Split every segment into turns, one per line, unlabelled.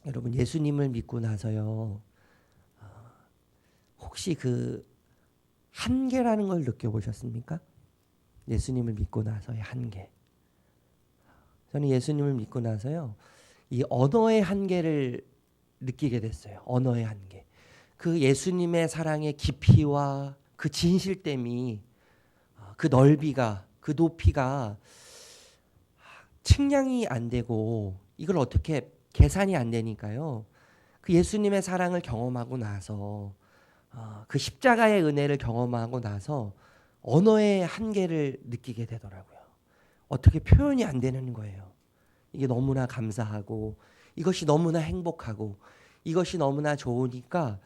여러분 예수님을 믿고 나서요. 혹시 그 한계라는 걸 느껴보셨습니까? 예수님을 믿고 나서의 한계. 저는 예수님을 믿고 나서요. 이 언어의 한계를 느끼게 됐어요. 언어의 한계. 그 예수님의 사랑의 깊이와 그 진실됨이 그 넓이가 그 높이가 측량이 안 되고 이걸 어떻게 계산이 안 되니까요. 그 예수님의 사랑을 경험하고 나서 그 십자가의 은혜를 경험하고 나서 언어의 한계를 느끼게 되더라고요. 어떻게 표현이 안 되는 거예요. 이게 너무나 감사하고 이것이 너무나 행복하고 이것이 너무나 좋으니까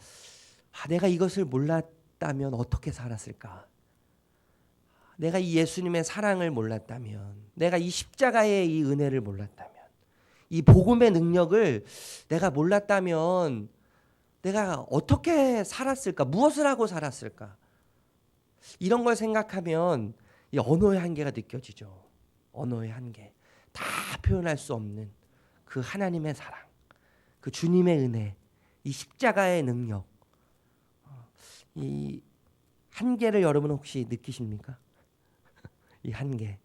내가 이것을 몰랐다면 어떻게 살았을까? 내가 이 예수님의 사랑을 몰랐다면, 내가 이 십자가의 이 은혜를 몰랐다면, 이 복음의 능력을 내가 몰랐다면 내가 어떻게 살았을까? 무엇을 하고 살았을까? 이런 걸 생각하면 이 언어의 한계가 느껴지죠. 언어의 한계. 다 표현할 수 없는 그 하나님의 사랑, 그 주님의 은혜, 이 십자가의 능력, 이 한계를 여러분은 혹시 느끼십니까? 이 한계.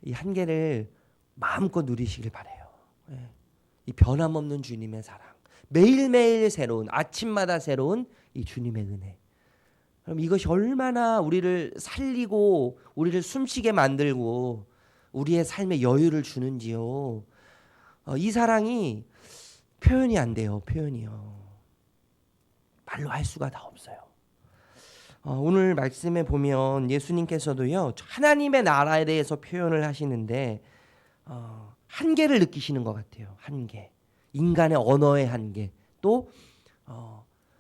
이 한계를 마음껏 누리시길 바라요. 이 변함없는 주님의 사랑. 매일매일 새로운, 아침마다 새로운 이 주님의 은혜. 그럼 이것이 얼마나 우리를 살리고 우리를 숨쉬게 만들고 우리의 삶에 여유를 주는지요. 이 사랑이 표현이 안 돼요. 표현이요. 말로 할 수가 다 없어요. 오늘 말씀에 보면 예수님께서도요. 하나님의 나라에 대해서 표현을 하시는데 한계를 느끼시는 것 같아요. 한계. 인간의 언어의 한계. 또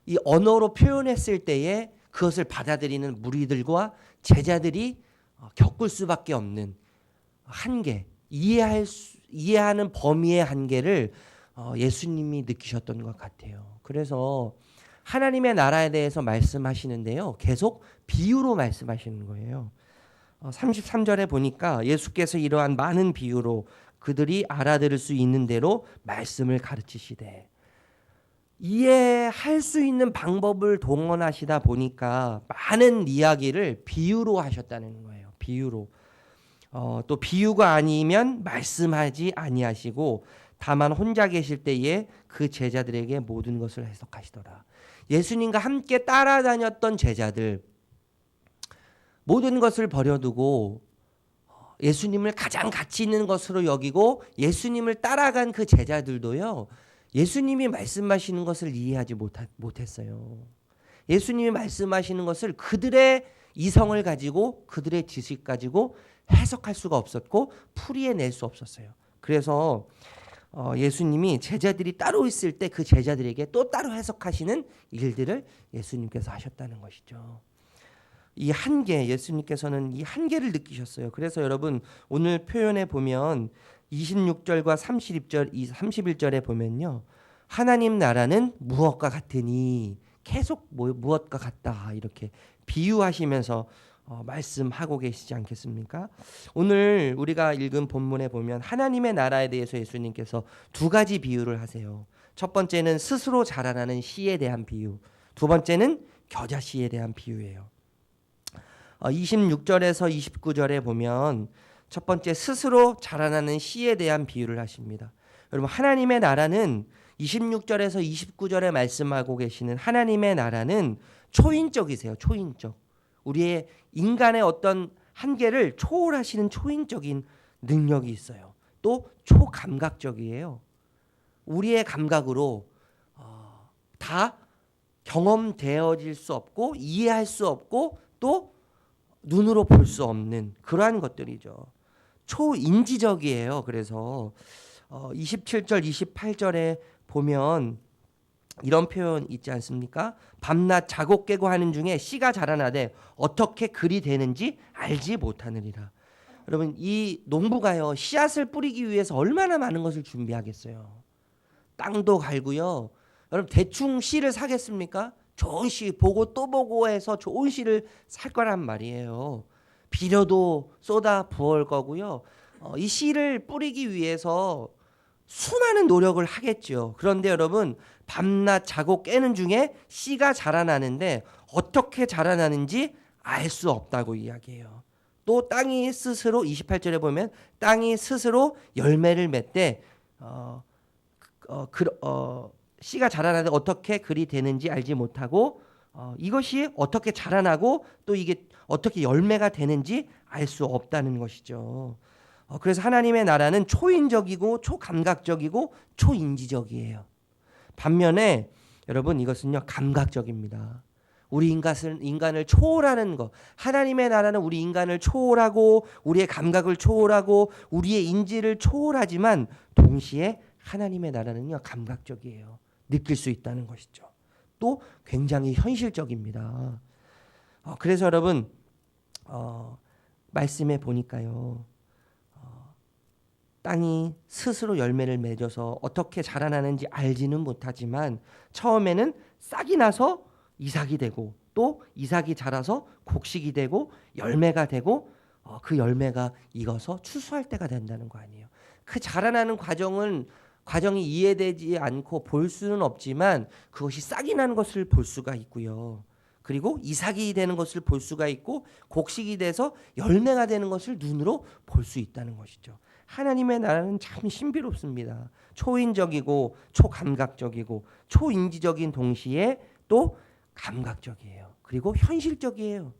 이 언어로 표현했을 때에 그것을 받아들이는 무리들과 제자들이 겪을 수밖에 없는 한계. 이해하는 범위의 한계를 예수님이 느끼셨던 것 같아요. 그래서 하나님의 나라에 대해서 말씀하시는데요. 계속 비유로 말씀하시는 거예요. 33절에 보니까 예수께서 이러한 많은 비유로 그들이 알아들을 수 있는 대로 말씀을 가르치시되 이해할 수 있는 방법을 동원하시다 보니까 많은 이야기를 비유로 하셨다는 거예요. 비유로. 또 비유가 아니면 말씀하지 아니하시고 다만 혼자 계실 때에 그 제자들에게 모든 것을 해석하시더라. 예수님과 함께 따라다녔던 제자들 모든 것을 버려두고 예수님을 가장 가치 있는 것으로 여기고 예수님을 따라간 그 제자들도요. 예수님이 말씀하시는 것을 이해하지 못했어요. 예수님이 말씀하시는 것을 그들의 이성을 가지고 그들의 지식 가지고 해석할 수가 없었고 풀이해낼 수 없었어요. 그래서 예수님이 제자들이 따로 있을 때 그 제자들에게 또 따로 해석하시는 일들을 예수님께서 하셨다는 것이죠. 이 한계, 예수님께서는 이 한계를 느끼셨어요. 그래서 여러분 오늘 표현에 보면 26절과 31절에 보면요. 하나님 나라는 무엇과 같으니 계속 무엇과 같다 이렇게 비유하시면서 말씀하고 계시지 않겠습니까? 오늘 우리가 읽은 본문에 보면 하나님의 나라에 대해서 예수님께서 두 가지 비유를 하세요. 첫 번째는 스스로 자라나는 씨에 대한 비유, 두 번째는 겨자씨에 대한 비유예요. 26절에서 29절에 보면 첫 번째 스스로 자라나는 씨에 대한 비유를 하십니다. 여러분 하나님의 나라는 26절에서 29절에 말씀하고 계시는 하나님의 나라는 초인적이세요. 초인적. 우리의 인간의 어떤 한계를 초월하시는 초인적인 능력이 있어요. 또 초감각적이에요. 우리의 감각으로 다 경험되어질 수 없고 이해할 수 없고 또 눈으로 볼 수 없는 그러한 것들이죠. 초인지적이에요. 그래서 27절 28절에 보면 이런 표현 있지 않습니까? 밤낮 자고 깨고 하는 중에 씨가 자라나되 어떻게 글이 되는지 알지 못하느니라. 여러분 이 농부가요 씨앗을 뿌리기 위해서 얼마나 많은 것을 준비하겠어요. 땅도 갈고요. 여러분 대충 씨를 사겠습니까? 좋은 씨 보고 또 보고 해서 좋은 씨를 살 거란 말이에요. 비료도 쏟아 부을 거고요. 이 씨를 뿌리기 위해서 수많은 노력을 하겠죠. 그런데 여러분 밤낮 자고 깨는 중에 씨가 자라나는데 어떻게 자라나는지 알 수 없다고 이야기해요. 또 땅이 스스로 28절에 보면 땅이 스스로 열매를 맺되 씨가 자라나는데 어떻게 그리 되는지 알지 못하고 이것이 어떻게 자라나고 또 이게 어떻게 열매가 되는지 알 수 없다는 것이죠. 그래서 하나님의 나라는 초인적이고 초감각적이고 초인지적이에요. 반면에 여러분 이것은요 감각적입니다. 우리 인간을 초월하는 것. 하나님의 나라는 우리 인간을 초월하고 우리의 감각을 초월하고 우리의 인지를 초월하지만 동시에 하나님의 나라는요 감각적이에요. 느낄 수 있다는 것이죠. 또 굉장히 현실적입니다. 그래서 여러분 말씀에 보니까요 땅이 스스로 열매를 맺어서 어떻게 자라나는지 알지는 못하지만 처음에는 싹이 나서 이삭이 되고 또 이삭이 자라서 곡식이 되고 열매가 되고 그 열매가 익어서 추수할 때가 된다는 거 아니에요. 그 자라나는 과정이 이해되지 않고 볼 수는 없지만 그것이 싹이 나는 것을 볼 수가 있고요. 그리고 이삭이 되는 것을 볼 수가 있고 곡식이 돼서 열매가 되는 것을 눈으로 볼 수 있다는 것이죠. 하나님의 나라는 참 신비롭습니다. 초인적이고 초감각적이고 초인지적인 동시에 또 감각적이에요. 그리고 현실적이에요.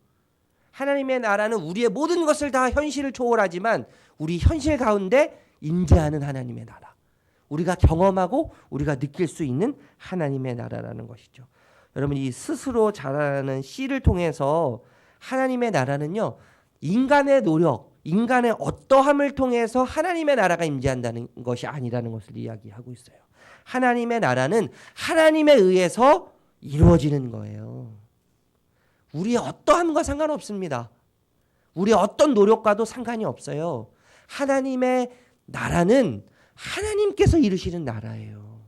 하나님의 나라는 우리의 모든 것을 다 현실을 초월하지만 우리 현실 가운데 임재하는 하나님의 나라. 우리가 경험하고 우리가 느낄 수 있는 하나님의 나라라는 것이죠. 여러분 이 스스로 자라는 씨를 통해서 하나님의 나라는요. 인간의 노력, 인간의 어떠함을 통해서 하나님의 나라가 임재한다는 것이 아니라는 것을 이야기하고 있어요. 하나님의 나라는 하나님에 의해서 이루어지는 거예요. 우리의 어떠함과 상관없습니다. 우리의 어떤 노력과도 상관이 없어요. 하나님의 나라는 하나님께서 이루시는 나라예요.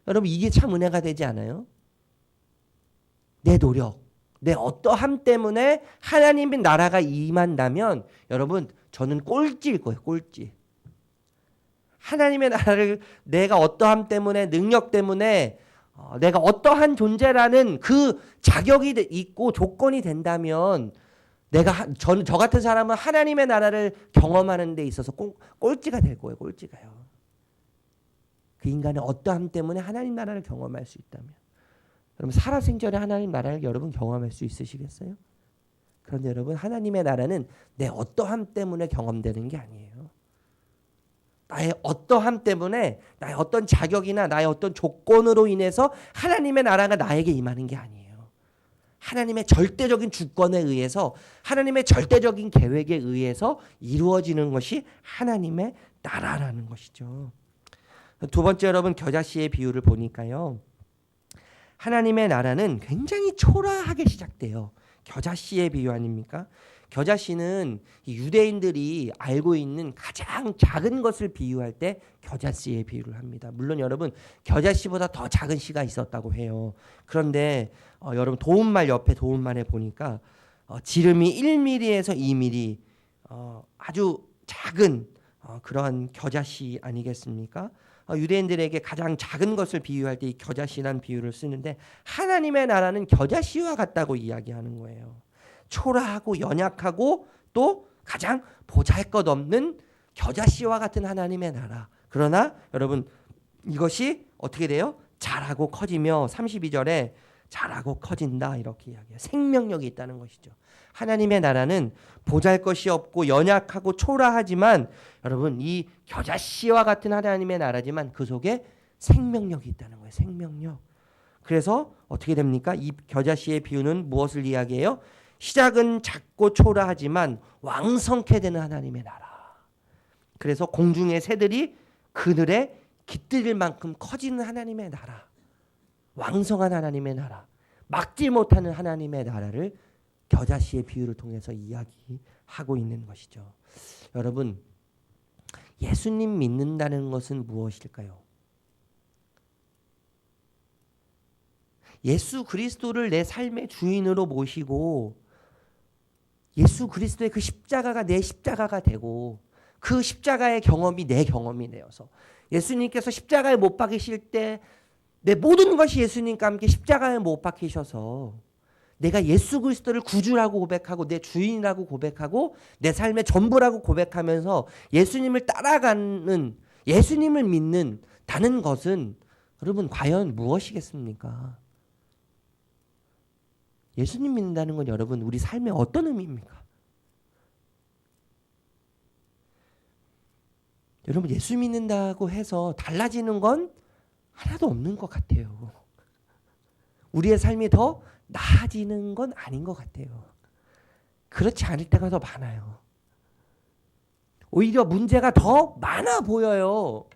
여러분 이게 참 은혜가 되지 않아요? 내 노력, 내 어떠함 때문에 하나님의 나라가 임한다면 여러분 저는 꼴찌일 거예요. 꼴찌. 하나님의 나라를 내가 어떠함 때문에 능력 때문에 내가 어떠한 존재라는 그 자격이 있고 조건이 된다면 저 같은 사람은 하나님의 나라를 경험하는 데 있어서 꼴찌가 될 거예요. 꼴찌가요. 그 인간의 어떠함 때문에 하나님 나라를 경험할 수 있다면 여러분 살아생전에 하나님 나라를 여러분 경험할 수 있으시겠어요? 그런데 여러분 하나님의 나라는 내 어떠함 때문에 경험되는 게 아니에요. 나의 어떠함 때문에 나의 어떤 자격이나 나의 어떤 조건으로 인해서 하나님의 나라가 나에게 임하는 게 아니에요. 하나님의 절대적인 주권에 의해서 하나님의 절대적인 계획에 의해서 이루어지는 것이 하나님의 나라라는 것이죠. 두 번째 여러분 겨자씨의 비유를 보니까요. 하나님의 나라는 굉장히 초라하게 시작돼요. 겨자씨의 비유 아닙니까? 겨자씨는 유대인들이 알고 있는 가장 작은 것을 비유할 때 겨자씨의 비유를 합니다. 물론 여러분 겨자씨보다 더 작은 씨가 있었다고 해요. 그런데 여러분 도움말 옆에 도움말에 보니까 지름이 1mm에서 2mm 아주 작은 그런 겨자씨 아니겠습니까? 유대인들에게 가장 작은 것을 비유할 때 이 겨자씨란 비유를 쓰는데 하나님의 나라는 겨자씨와 같다고 이야기하는 거예요. 초라하고 연약하고 또 가장 보잘것없는 겨자씨와 같은 하나님의 나라. 그러나 여러분 이것이 어떻게 돼요? 자라고 커지며 32절에 자라고 커진다 이렇게 이야기해요. 생명력이 있다는 것이죠. 하나님의 나라는 보잘것이 없고 연약하고 초라하지만 여러분 이 겨자씨와 같은 하나님의 나라지만 그 속에 생명력이 있다는 거예요. 생명력. 그래서 어떻게 됩니까? 이 겨자씨의 비유는 무엇을 이야기해요? 시작은 작고 초라하지만 왕성케 되는 하나님의 나라. 그래서 공중의 새들이 그늘에 깃들일 만큼 커지는 하나님의 나라. 왕성한 하나님의 나라. 막지 못하는 하나님의 나라를 겨자씨의 비유를 통해서 이야기하고 있는 것이죠. 여러분 예수님 믿는다는 것은 무엇일까요? 예수 그리스도를 내 삶의 주인으로 모시고 예수 그리스도의 그 십자가가 내 십자가가 되고 그 십자가의 경험이 내 경험이 되어서 예수님께서 십자가에 못 박히실 때 내 모든 것이 예수님과 함께 십자가에 못 박히셔서 내가 예수 그리스도를 구주라고 고백하고 내 주인이라고 고백하고 내 삶의 전부라고 고백하면서 예수님을 따라가는, 예수님을 믿는 다는 것은 여러분 과연 무엇이겠습니까? 예수님 믿는다는 건 여러분 우리 삶에 어떤 의미입니까? 여러분 예수 믿는다고 해서 달라지는 건 하나도 없는 것 같아요. 우리의 삶이 더 나아지는 건 아닌 것 같아요. 그렇지 않을 때가 더 많아요. 오히려 문제가 더 많아 보여요.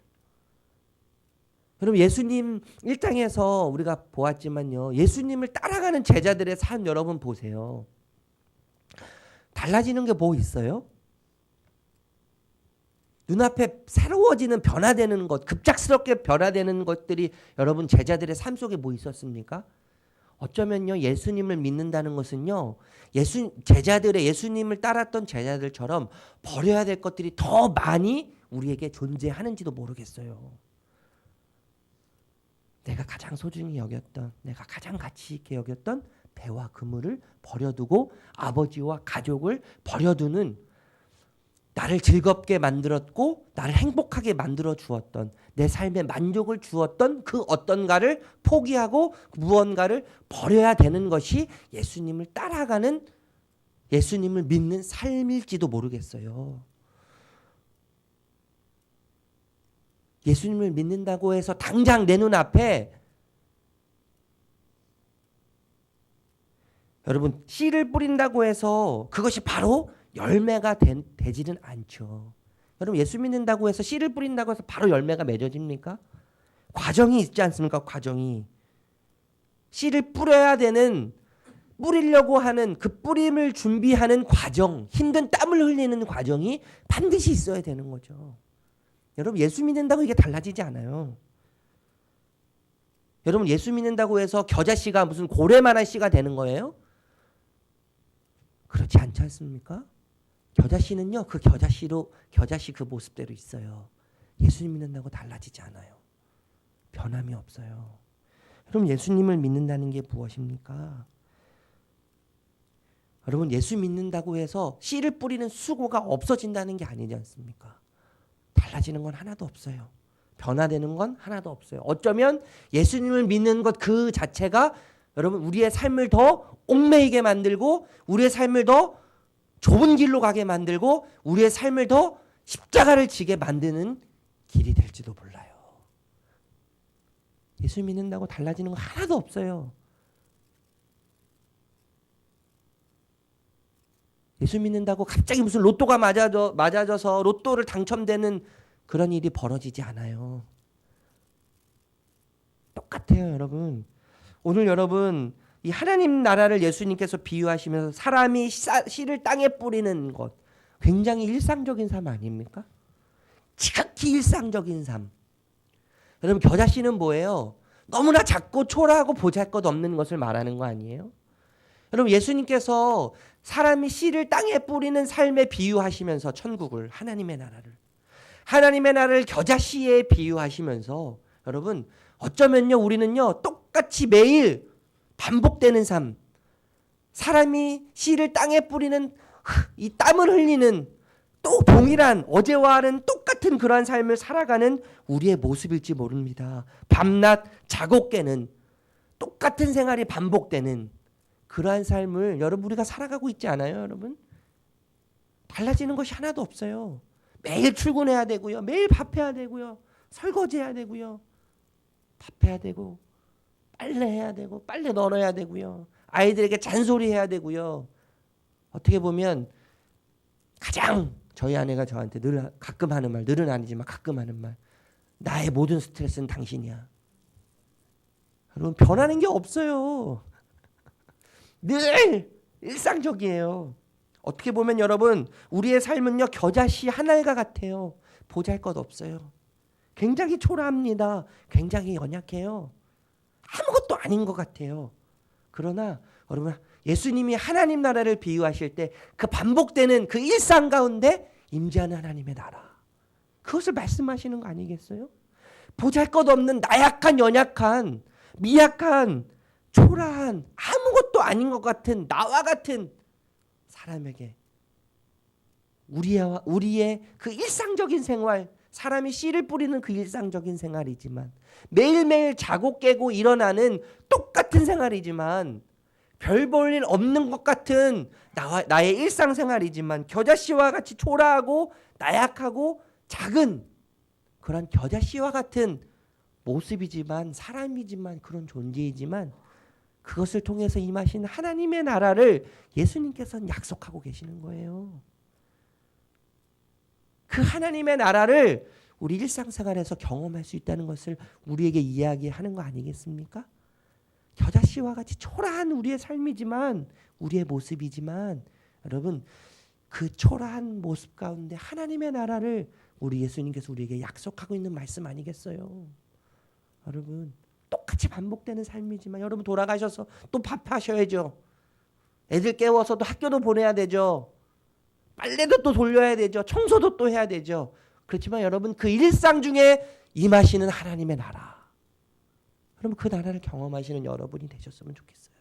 여러분 예수님 일장에서 우리가 보았지만요. 예수님을 따라가는 제자들의 삶 여러분 보세요. 달라지는 게 뭐 있어요? 눈앞에 새로워지는 변화되는 것, 급작스럽게 변화되는 것들이 여러분 제자들의 삶 속에 뭐 있었습니까? 어쩌면요 예수님을 믿는다는 것은요 제자들의 예수님을 따랐던 제자들처럼 버려야 될 것들이 더 많이 우리에게 존재하는지도 모르겠어요. 내가 가장 소중히 여겼던, 내가 가장 가치 있게 여겼던 배와 그물을 버려두고 아버지와 가족을 버려두는, 나를 즐겁게 만들었고 나를 행복하게 만들어 주었던, 내 삶에 만족을 주었던 그 어떤가를 포기하고 무언가를 버려야 되는 것이 예수님을 따라가는, 예수님을 믿는 삶일지도 모르겠어요. 예수님을 믿는다고 해서 당장 내 눈앞에 여러분 씨를 뿌린다고 해서 그것이 바로 열매가 되지는 않죠. 여러분 예수 믿는다고 해서 씨를 뿌린다고 해서 바로 열매가 맺어집니까? 과정이 있지 않습니까? 과정이. 씨를 뿌려야 되는, 뿌리려고 하는 그 뿌림을 준비하는 과정, 힘든 땀을 흘리는 과정이 반드시 있어야 되는 거죠. 여러분 예수 믿는다고 이게 달라지지 않아요. 여러분 예수 믿는다고 해서 겨자씨가 무슨 고래만한 씨가 되는 거예요? 그렇지 않지 않습니까? 겨자씨는요 그 겨자씨 그 모습대로 있어요. 예수님 믿는다고 달라지지 않아요. 변함이 없어요. 여러분 예수님을 믿는다는 게 무엇입니까? 여러분 예수 믿는다고 해서 씨를 뿌리는 수고가 없어진다는 게 아니지 않습니까? 달라지는 건 하나도 없어요. 변화되는 건 하나도 없어요. 어쩌면 예수님을 믿는 것 그 자체가 여러분 우리의 삶을 더 얽매이게 만들고 우리의 삶을 더 좁은 길로 가게 만들고 우리의 삶을 더 십자가를 지게 만드는 길이 될지도 몰라요. 예수 믿는다고 달라지는 건 하나도 없어요. 예수 믿는다고 갑자기 무슨 로또가 맞아져서 로또를 당첨되는 그런 일이 벌어지지 않아요. 똑같아요, 여러분. 오늘 여러분 이 하나님 나라를 예수님께서 비유하시면서 사람이 씨를 땅에 뿌리는 것, 굉장히 일상적인 삶 아닙니까? 지극히 일상적인 삶. 여러분 겨자씨는 뭐예요? 너무나 작고 초라하고 보잘것없는 것을 말하는 거 아니에요? 여러분 예수님께서 사람이 씨를 땅에 뿌리는 삶에 비유하시면서 천국을, 하나님의 나라를 겨자씨에 비유하시면서 여러분 어쩌면요 우리는요 똑같이 매일 반복되는 삶, 사람이 씨를 땅에 뿌리는 이 땀을 흘리는 또 동일한 어제와는 똑같은 그러한 삶을 살아가는 우리의 모습일지 모릅니다. 밤낮 자고 깨는 똑같은 생활이 반복되는 그러한 삶을 여러분 우리가 살아가고 있지 않아요, 여러분? 달라지는 것이 하나도 없어요. 매일 출근해야 되고요. 매일 밥해야 되고요. 설거지해야 되고요. 밥해야 되고 빨래해야 되고 빨래 널어야 되고요. 아이들에게 잔소리해야 되고요. 어떻게 보면 가장 저희 아내가 저한테 늘 가끔 하는 말, 늘은 아니지만 가끔 하는 말, 나의 모든 스트레스는 당신이야. 여러분 변하는 게 없어요. 늘 일상적이에요. 어떻게 보면 여러분 우리의 삶은요 겨자씨 한 알과 같아요. 보잘것없어요. 굉장히 초라합니다. 굉장히 연약해요. 아무것도 아닌 것 같아요. 그러나 여러분 예수님이 하나님 나라를 비유하실 때 그 반복되는 그 일상 가운데 임재하는 하나님의 나라, 그것을 말씀하시는 거 아니겠어요? 보잘것없는 나약한, 연약한, 미약한, 초라한, 아무것도 아닌 것 같은 나와 같은 사람에게 우리의 그 일상적인 생활, 사람이 씨를 뿌리는 그 일상적인 생활이지만, 매일매일 자고 깨고 일어나는 똑같은 생활이지만, 별 볼 일 없는 것 같은 나의 일상생활이지만, 겨자씨와 같이 초라하고 나약하고 작은 그런 겨자씨와 같은 모습이지만, 사람이지만, 그런 존재이지만, 그것을 통해서 임하신 하나님의 나라를 예수님께서는 약속하고 계시는 거예요. 그 하나님의 나라를 우리 일상생활에서 경험할 수 있다는 것을 우리에게 이야기하는 거 아니겠습니까? 겨자씨와 같이 초라한 우리의 삶이지만, 우리의 모습이지만, 여러분, 그 초라한 모습 가운데 하나님의 나라를 우리 예수님께서 우리에게 약속하고 있는 말씀 아니겠어요? 여러분, 똑같이 반복되는 삶이지만, 여러분 돌아가셔서 또 밥하셔야죠. 애들 깨워서 또 학교도 보내야 되죠. 빨래도 또 돌려야 되죠. 청소도 또 해야 되죠. 그렇지만 여러분, 그 일상 중에 임하시는 하나님의 나라, 여러분 그 나라를 경험하시는 여러분이 되셨으면 좋겠어요.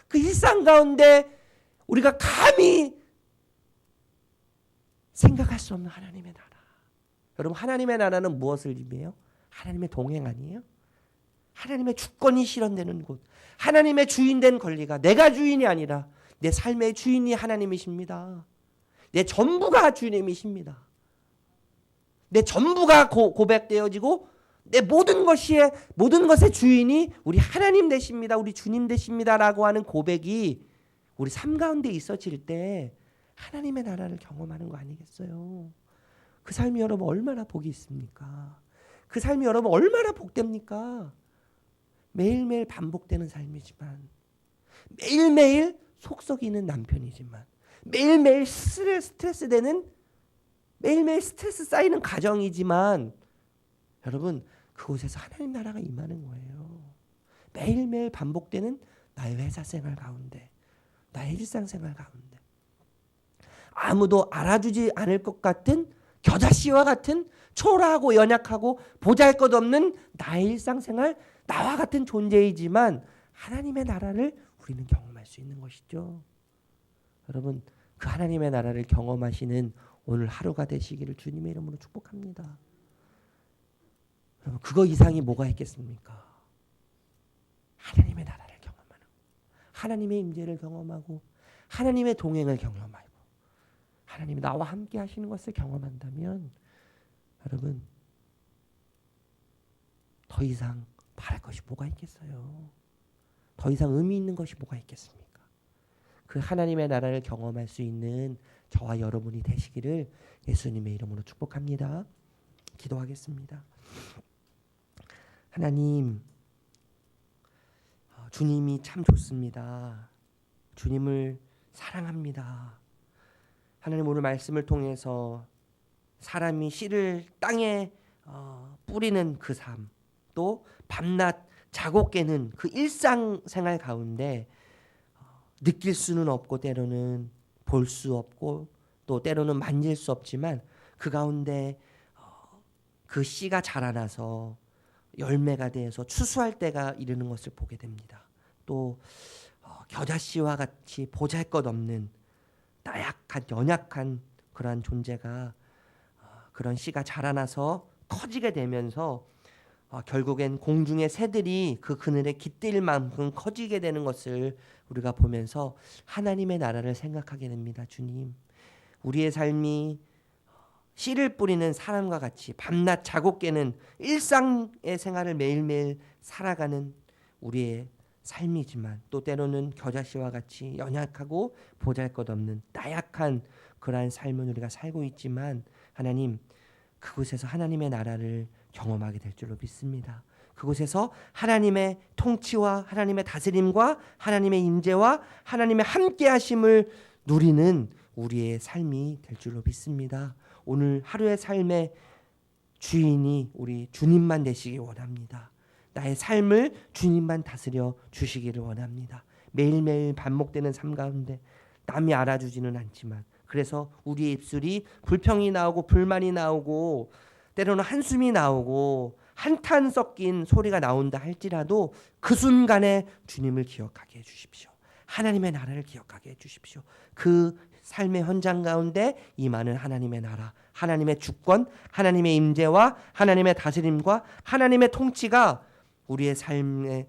그 일상 가운데 우리가 감히 생각할 수 없는 하나님의 나라. 여러분, 하나님의 나라는 무엇을 의미해요? 하나님의 동행 아니에요? 하나님의 주권이 실현되는 곳, 하나님의 주인된 권리가, 내가 주인이 아니라 내 삶의 주인이 하나님이십니다. 내 전부가 주님이십니다. 내 전부가 고백되어지고 내 모든 것의 주인이 우리 하나님 되십니다. 우리 주님 되십니다라고 하는 고백이 우리 삶 가운데 있어질 때 하나님의 나라를 경험하는 거 아니겠어요? 그 삶이 여러분 얼마나 복이 있습니까? 그 삶이 여러분 얼마나 복됩니까? 매일매일 반복되는 삶이지만, 매일매일 속 썩이는 남편이지만, 매일매일 스트레스 되는, 매일매일 스트레스 쌓이는 가정이지만, 여러분 그곳에서 하나님 나라가 임하는 거예요. 매일매일 반복되는 나의 회사 생활 가운데, 나의 일상생활 가운데, 아무도 알아주지 않을 것 같은 겨자씨와 같은 초라하고 연약하고 보잘것없는 나의 일상생활, 나와 같은 존재이지만 하나님의 나라를 우리는 경험할 수 있는 것이죠. 여러분, 그 하나님의 나라를 경험하시는 오늘 하루가 되시기를 주님의 이름으로 축복합니다. 여러분, 그거 이상이 뭐가 있겠습니까? 하나님의 나라를 경험하는, 하나님의 임재를 경험하고 하나님의 동행을 경험하고 하나님이 나와 함께 하시는 것을 경험한다면, 여러분 더 이상 바랄 것이 뭐가 있겠어요? 더 이상 의미 있는 것이 뭐가 있겠습니까? 그 하나님의 나라를 경험할 수 있는 저와 여러분이 되시기를 예수님의 이름으로 축복합니다. 기도하겠습니다. 하나님, 주님이 참 좋습니다. 주님을 사랑합니다. 하나님, 오늘 말씀을 통해서 사람이 씨를 땅에 뿌리는 그 삶, 또 밤낮 자고 깨는 그 일상생활 가운데 느낄 수는 없고, 때로는 볼 수 없고, 또 때로는 만질 수 없지만, 그 가운데 그 씨가 자라나서 열매가 되어서 추수할 때가 이르는 것을 보게 됩니다. 또 겨자씨와 같이 보잘것없는 나약한, 연약한 그러한 존재가 그런 씨가 자라나서 커지게 되면서 결국엔 공중의 새들이 그 그늘에 깃들 만큼 커지게 되는 것을 우리가 보면서 하나님의 나라를 생각하게 됩니다. 주님, 우리의 삶이 씨를 뿌리는 사람과 같이 밤낮 자고 깨는 일상의 생활을 매일매일 살아가는 우리의 삶이지만, 또 때로는 겨자씨와 같이 연약하고 보잘것없는 나약한 그러한 삶은 우리가 살고 있지만, 하나님, 그곳에서 하나님의 나라를 경험하게 될 줄로 믿습니다. 그곳에서 하나님의 통치와 하나님의 다스림과 하나님의 임재와 하나님의 함께하심을 누리는 우리의 삶이 될 줄로 믿습니다. 오늘 하루의 삶의 주인이 우리 주님만 되시기 원합니다. 나의 삶을 주님만 다스려 주시기를 원합니다. 매일매일 반복되는 삶 가운데 남이 알아주지는 않지만, 그래서 우리의 입술이 불평이 나오고 불만이 나오고 때로는 한숨이 나오고 한탄 섞인 소리가 나온다 할지라도 그 순간에 주님을 기억하게 해주십시오. 하나님의 나라를 기억하게 해주십시오. 그 삶의 현장 가운데 임하는 하나님의 나라, 하나님의 주권, 하나님의 임재와 하나님의 다스림과 하나님의 통치가 우리의 삶에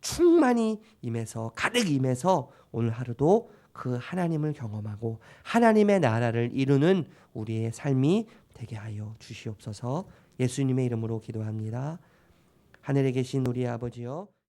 충만히 임해서, 가득 임해서 오늘 하루도 그 하나님을 경험하고 하나님의 나라를 이루는 우리의 삶이 되게 하여 주시옵소서. 예수님의 이름으로 기도합니다. 하늘에 계신 우리 아버지여,